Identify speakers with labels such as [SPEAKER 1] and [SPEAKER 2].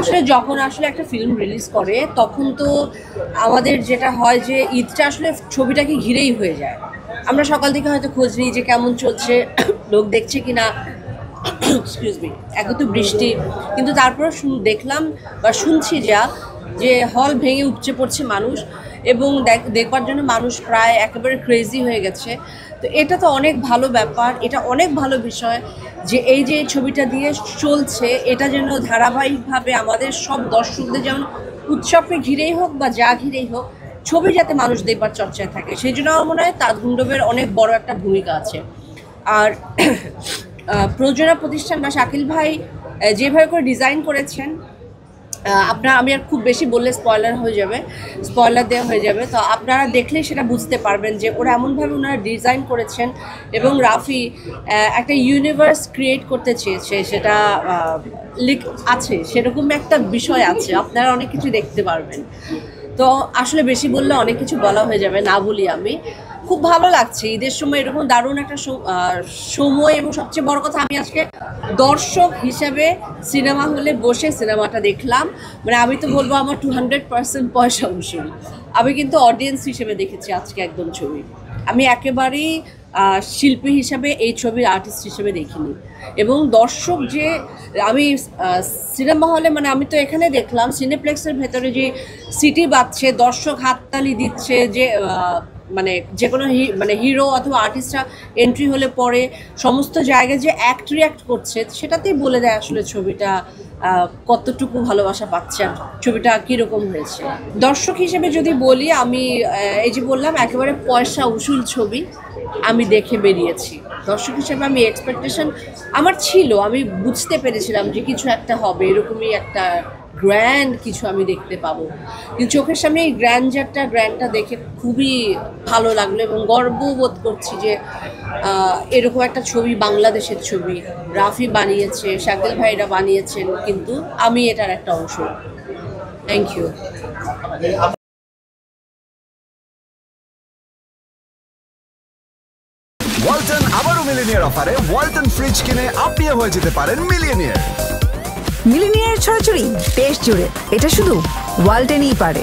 [SPEAKER 1] আসলে যখন আসলে একটা ফিল্ম রিলিজ করে তখন তো আমাদের যেটা হয় যে ঈদটা আসলে ছবিটাকে ঘিরেই হয়ে যায়। আমরা সকাল থেকে হয়তো খোঁজ নিই যে কেমন চলছে, লোক দেখছে কিনা। এক্সকিউজ মি, এখন তো বৃষ্টি, কিন্তু তারপর দেখলাম বা শুনছি যা, যে হল ভেঙে উপচে পড়ছে মানুষ, এবং দেখবার জন্য মানুষ প্রায় একেবারে ক্রেজি হয়ে গেছে। তো এটা তো অনেক ভালো ব্যাপার, এটা অনেক ভালো বিষয় যে এই যে ছবিটা দিয়ে চলছে, এটা যেন ধারাবাহিকভাবে আমাদের সব দর্শকদের যেমন উৎসবকে ঘিরেই হোক বা যা ঘিরেই হোক, ছবি যাতে মানুষ দেখবার চর্চায় থাকে, সেই জন্য আমার মনে হয় তাজমণ্ডপের অনেক বড় একটা ভূমিকা আছে। আর প্রযোজনা প্রতিষ্ঠান বা শাকিল ভাই যেভাবে করে ডিজাইন করেছেন, আপনারা, আমি আর খুব বেশি বললে স্পয়লার দেওয়া হয়ে যাবে, তো আপনারা দেখলেই সেটা বুঝতে পারবেন যে ওরা এমনভাবে ওনারা ডিজাইন করেছেন, এবং রাফি একটা ইউনিভার্স ক্রিয়েট করতে চেয়েছে, সেটা আছে, সেরকম একটা বিষয় আছে, আপনারা অনেক কিছু দেখতে পারবেন। তো আসলে বেশি বললে অনেক কিছু বলা হয়ে যাবে, না বলি আমি। খুব ভালো লাগছে ঈদের সময় এরকম দারুণ একটা সময়, এবং সবচেয়ে বড় কথা, আমি আজকে দর্শক হিসেবে সিনেমা হলে বসে সিনেমাটা দেখলাম। মানে আমি তো বলবো আমার 200% পয়সা উসুল। আমি কিন্তু অডিয়েন্স হিসেবে দেখেছি আজকে একদম ছবি। আমি একেবারেই শিল্পী হিসাবে এই ছবির আর্টিস্ট হিসেবে দেখিনি। এবং দর্শক যে, আমি সিনেমা হলে, মানে আমি তো এখানে দেখলাম সিনেপ্লেক্সের ভেতরে যে সিটি বাজছে, দর্শক হাততালি দিচ্ছে, যে মানে যে কোনো মানে হিরো অথবা আর্টিস্টরা এন্ট্রি হলে পরে সমস্ত জায়গায় যে রিয়াক্ট করছে, সেটাতেই বলে দেয় আসলে ছবিটা কতটুকু ভালোবাসা পাচ্ছে, ছবিটা কীরকম হয়েছে। দর্শক হিসেবে যদি বলি, আমি এই যে বললাম একেবারে পয়সা উসুল ছবি আমি দেখে বেরিয়েছি। দর্শক হিসেবে আমি এক্সপেকটেশন আমার ছিল, আমি বুঝতে পেরেছিলাম যে কিছু একটা হবে, এরকমই একটা গ্র্যান্ড কিছু আমি দেখতে পাবো। কিন্তু চোখের সামনে এই গ্র্যান্ডটা দেখে খুবই ভালো লাগলো, এবং গর্ববোধ করছি যে এরকম একটা ছবি, বাংলাদেশের ছবি রাফি বানিয়েছে, শাকিল ভাইরা বানিয়েছেন, কিন্তু আমি এটার একটা অংশ। Thank you.
[SPEAKER 2] ওয়ালটন আবারও মিলিনিয়ার অফারে ওয়ালটন ফ্রিজ কিনে আপনিও হয়ে যেতে পারেন মিলিয়নিয়ার।
[SPEAKER 3] মিলিনিয়ার ছড়াছড়ি দেশ জুড়ে, এটা শুধু ওয়ালটেনই পারে।